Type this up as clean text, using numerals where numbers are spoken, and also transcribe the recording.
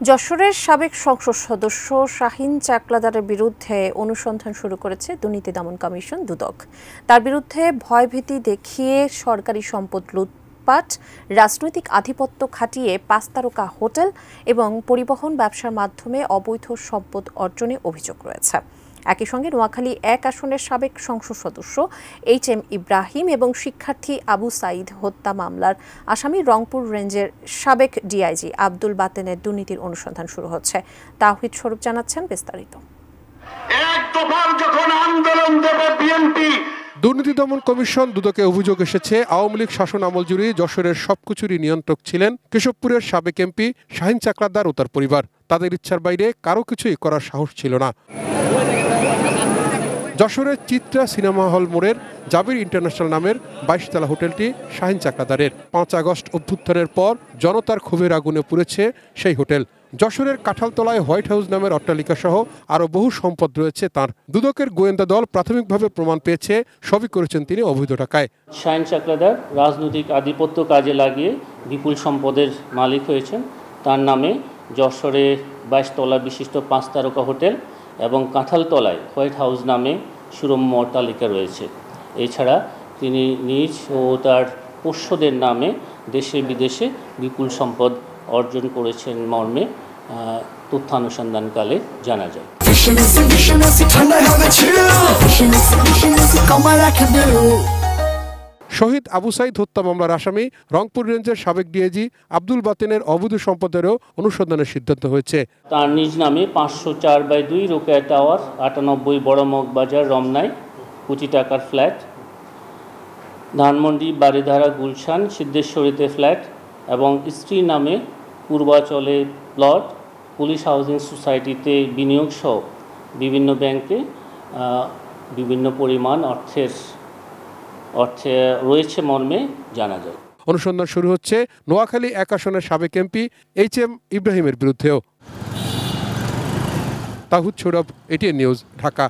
যশোরের সাবেক সংসদ সদস্য শাহীন চাকলাদারের বিরুদ্ধে অনুসন্ধান শুরু করেছে দুর্নীতি দমন কমিশন দুদক। তার বিরুদ্ধে ভয়ভীতি দেখিয়ে সরকারি সম্পদ লুটপাট, রাজনৈতিক আধিপত্য খাটিয়ে ৫ তারকা হোটেল এবং পরিবহন ব্যবসার মাধ্যমে অবৈধ সম্পদ অর্জনে অভিযোগ রয়েছে। একই সঙ্গে নোয়াখালী ১ আসনের সাবেক সংসদ সদস্য HM ইব্রাহিম এবং শিক্ষার্থী আবু সাঈদ হত্যা মামলার আসামি রংপুর রেঞ্জের সাবেক ডিআইজি আব্দুল বাতেনের দুর্নীতির অনুসন্ধান শুরু হচ্ছে। তাওহিদ স্বরূপ জানাচ্ছেন বিস্তারিত। দুর্নীতি দমন কমিশন দুদকে অভিযোগ এসেছে, আওয়ামী লীগ শাসন আমল জুড়ে যশোরের সবকিছুরই নিয়ন্ত্রক ছিলেন কেশবপুরের সাবেক এমপি শাহীন চাকলাদার ও তার পরিবার। তাদের ইচ্ছার বাইরে কারো কিছুই করার সাহস ছিল না। যশোরের চিত্রা সিনেমা হল মোড়ের জাবির ইন্টারন্যাশনাল নামের ২২ তলা হোটেলটি শাহীন চাকলাদারের। ৫ আগস্ট অভ্যুত্থানের পর জনতার ক্ষোভের আগুনে পুড়েছে সেই হোটেল। যশোরের কাঁঠালতলায় হোয়াইট হাউস নামের অট্টালিকা সহ আরও বহু সম্পদ রয়েছে তাঁর। দুদকের গোয়েন্দা দল প্রাথমিকভাবে প্রমাণ পেয়েছে সবই করেছেন তিনি অবৈধ টাকায়। শাহীন চাকলাদার রাজনৈতিক আধিপত্য কাজে লাগিয়ে বিপুল সম্পদের মালিক হয়েছেন। তার নামে যশোরে ২২ তলা বিশিষ্ট ৫ তারকা হোটেল এবং কাঁঠালতলায় হোয়াইট হাউস নামে সুরম্য অট্টালিকা রয়েছে। এছাড়া তিনি নিজ ও তার পোষ্যদের নামে দেশে বিদেশে বিপুল সম্পদ অর্জন করেছেন মর্মে তথ্যানুসন্ধানকালে জানা যায়। শহীদ আবু সাঈদ হত্যা মামলার আসামি রংপুর রেঞ্জের সাবেক ডিআইজি আব্দুল বাতেনের অবৈধ সম্পদেরও অনুসন্ধানের সিদ্ধান্ত হয়েছে। তার নিজ নামে ৫০৪/২ রোকেয়া টাওয়ার ৯৮ বড় মগবাজার রমনায় কোটি টাকার ফ্ল্যাট, ধানমন্ডি বারিধারা গুলশান সিদ্ধেশ্বরীতে ফ্ল্যাট এবং স্ত্রীর নামে পূর্বাচলে প্লট, পুলিশ হাউজিং সোসাইটিতে বিনিয়োগ সহ বিভিন্ন ব্যাংকে বিভিন্ন পরিমাণ অর্থে রয়েছে মর্মে জানা যায়। অনুসন্ধান শুরু হচ্ছে নোয়াখালী ১ আসনের সাবেক এমপি HM ইব্রাহিমের বিরুদ্ধেও। তাহিদ স্বরূপ, ATN নিউজ, ঢাকা।